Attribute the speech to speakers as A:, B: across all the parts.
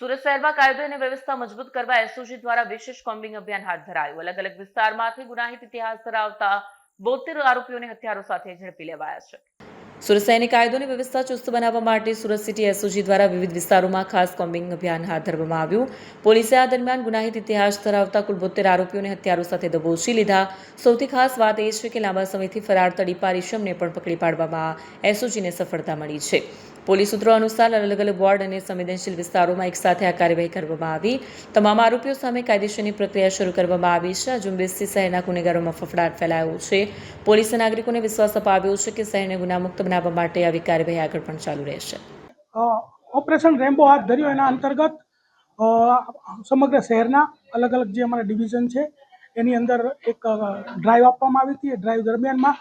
A: સુરત શહેરમાં કાયદો અને વ્યવસ્થા મજબૂત કરવા એસઓજી દ્વારા વિશેષ કોમ્બિંગ અભિયાન હાથ ધરાયું। અલગ અલગ વિસ્તારમાંથી ગુનાહિત ઇતિહાસ ધરાવતા 72 આરોપીઓને હથિયારો સાથે ઝડપી લેવાયા છે। સુરત શહેરની કાયદો અને વ્યવસ્થા ચુસ્ત બનાવવા માટે સુરત સિટી એસઓજી દ્વારા વિવિધ વિસ્તારોમાં ખાસ કોમ્બિંગ અભિયાન હાથ ધરવામાં આવ્યું। પોલીસે આ દરમિયાન ગુનાહિત ઇતિહાસ ધરાવતા કુલ 72 આરોપીઓને હથિયારો સાથે દબોચી લીધા। સૌથી ખાસ વાત એ છે કે લાંબા સમયથી ફરાર તડીપાર ઈસમને પણ પકડી પાડવામાં એસઓજીને સફળતા મળી છે। પોલીસ સૂત્રો અનુસાર અલગ અલગ વોર્ડ અને સંવેદનશીલ વિસ્તારોમાં એકસાથે આ કાર્યવાહી કરવામાં આવી। તમામ આરોપીઓ સામે કાયદેસરની પ્રક્રિયા શરૂ કરવામાં આવી છે। આ ઝુંબેશથી શહેરના ગુનેગારોમાં ફફડાટ ફેલાયો છે। પોલીસે નાગરિકોને વિશ્વાસ અપાવ્યો છે કે શહેરને ગુનામુક્ત બનાવવા માટે આવી કાર્યવાહી આગળ પણ ચાલુ રહેશે।
B: ઓપરેશન રેમ્બો હાથ ધર્યો એના અંતર્ગત સમગ્ર શહેરના અલગ અલગ જે અમારા ડિવિઝન છે એની અંદર એક ડ્રાઈવ આપવામાં આવી હતી। ડ્રાઈવ દરમિયાનમાં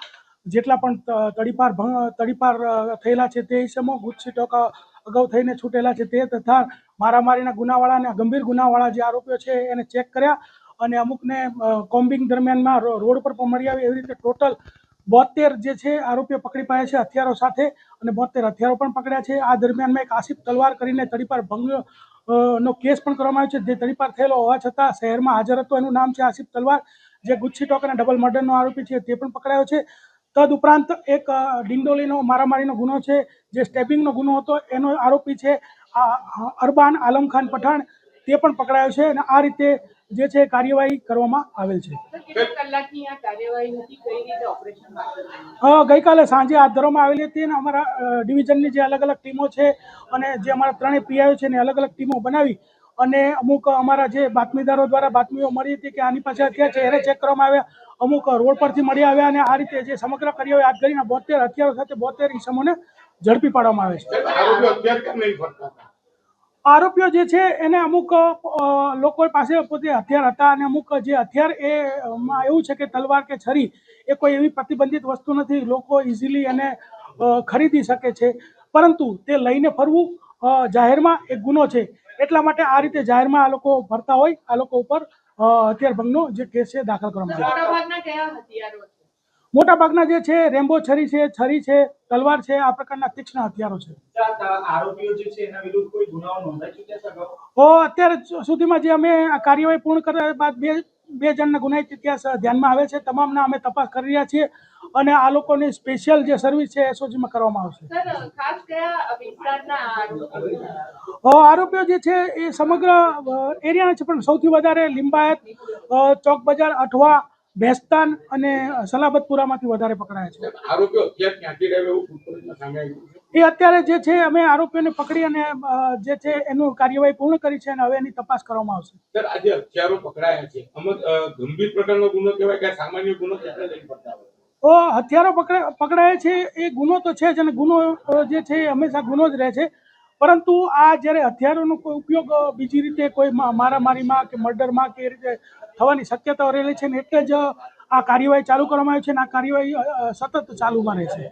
B: જેટલા પણ તડીપાર થયેલા છે તે ઈસમો, ગુજસીટોક અગાઉ થઈને છૂટેલા છે તે તથા મારામારીના ગુનાવાળા અને ગંભીર ગુનાવાળા જે આરોપીઓ છે એને ચેક કર્યા અને અમુકને કોમ્બિંગ દરમિયાનમાં રોડ પર પણ મળી આવી। એવી રીતે ટોટલ 72 જે છે આરોપીઓ પકડી પાડ્યા છે હથિયારો સાથે અને 72 હથિયારો પણ પકડ્યા છે। આ દરમિયાનમાં એક આસિફ તલવાર કરીને તડીપાર ભંગ નો કેસ પણ કરવામાં આવ્યો છે। જે તડીપાર થયેલો હોવા છતાં શહેરમાં હાજર હતો, એનું નામ છે આસિફ તલવાર, જે ગુજસીટોક અને ડબલ મર્ડરનો આરોપી છે તે પણ પકડાયો છે। તદુપરાંત એક ડિંડોલીનો મારામારીનો ગુનો છે, જે સ્ટેબિંગનો ગુનો હતો, એનો આરોપી છે અરબાન આલમ ખાન પઠાણ, તે પણ પકડાયો છે અને આ રીતે જે છે કાર્યવાહી કરવામાં આવેલ છે। ગઈકાલે સાંજે હાથ ધરવામાં આવેલી હતી અને અમારા ડિવિઝનની જે અલગ અલગ ટીમો છે અને જે અમારા ત્રણેય પીઆઈઓ છે એને અલગ અલગ ટીમો બનાવી અને અમુક અમારા જે બાતમીદારો દ્વારા બાતમીઓ મળી હતી કે આની પાસે હથિયાર છે એને ચેક કરવામાં આવ્યા, અમુક રોડ પરથી મળી આવ્યા અને આ રીતે જે સમગ્ર કાર્યવાહી હાથ ધરીને 72 હથિયારો સાથે 72 ઈસમોને ઝડપી પાડવામાં આવે છે। આરોપીઓ જે છે એને અમુક લોકો પાસે પોતે હથિયાર હતા અને અમુક જે હથિયાર એમાં એવું છે કે તલવાર કે છરી એ કોઈ એવી પ્રતિબંધિત વસ્તુ નથી, લોકો ઇઝીલી એને ખરીદી શકે છે, પરંતુ તે લઈને ફરવું જાહેરમાં એક ગુનો છે। એટલા માટે આ રીતે જાહેરમાં આ લોકો ફરતા હોય, આ લોકો ઉપર હથિયાર ભંગનો જે કેસ છે દાખલ કરવામાં આવે। મોટાભાગના જે છે રેમ્બો છરી છે, તલવાર છે, આ પ્રકારના તીક્ષ્ણ હથિયારો છે।
C: આરોપીઓ જે છે એના વિરુદ્ધ કોઈ ગુનાઓ નોંધાઈ ચૂક્યા છે?
B: અત્યાર સુધીમાં જે અમે આ કાર્યવાહી પૂર્ણ કર્યા બાદ બે જણના ગુનાહિત ઇતિહાસ ધ્યાનમાં આવે છે। તમામના અમે તપાસ કરી રહ્યા છીએ અને આ લોકોની સ્પેશિયલ જે સર્વિસ છે એસઓજીમાં કરવામાં આવશે। આરોપીઓ જે છે એ સમગ્ર એરિયાના છે, પણ સૌથી વધારે લિંબાયત, ચોક બજાર, અઠવા, ભેસ્તાન અને સલાબતપુરામાંથી વધારે પકડાયા છે।
C: આરોપીઓ અત્યારે ક્યાંથી રહે એવું પૂછપરછમાં સામે આવ્યું છે?
B: એ અત્યારે જે છે અમે આરોપીઓને પકડી અને જે છે એનું કાર્યવાહી પૂર્ણ કરી છે અને હવે એની તપાસ કરવામાં આવશે।
C: સર, આજે હથિયારો પકડાયા છે, અમુક ગંભીર પ્રકારનો ગુનો કહેવાય કે સામાન્ય ગુનો કેટલા લઈ પડતા હોય?
B: હથિયારો પકડાય છે એ ગુનો તો છે જ અને ગુનો જે છે એ હંમેશા ગુનો જ રહે છે, પરંતુ આ જ્યારે હથિયારોનો કોઈ ઉપયોગ બીજી રીતે કોઈ મારામારીમાં કે મર્ડરમાં કે એ રીતે થવાની શક્યતાઓ રહેલી છે ને એટલે જ આ કાર્યવાહી ચાલુ કરવામાં આવી છે અને આ કાર્યવાહી સતત ચાલુમાં રહેશે।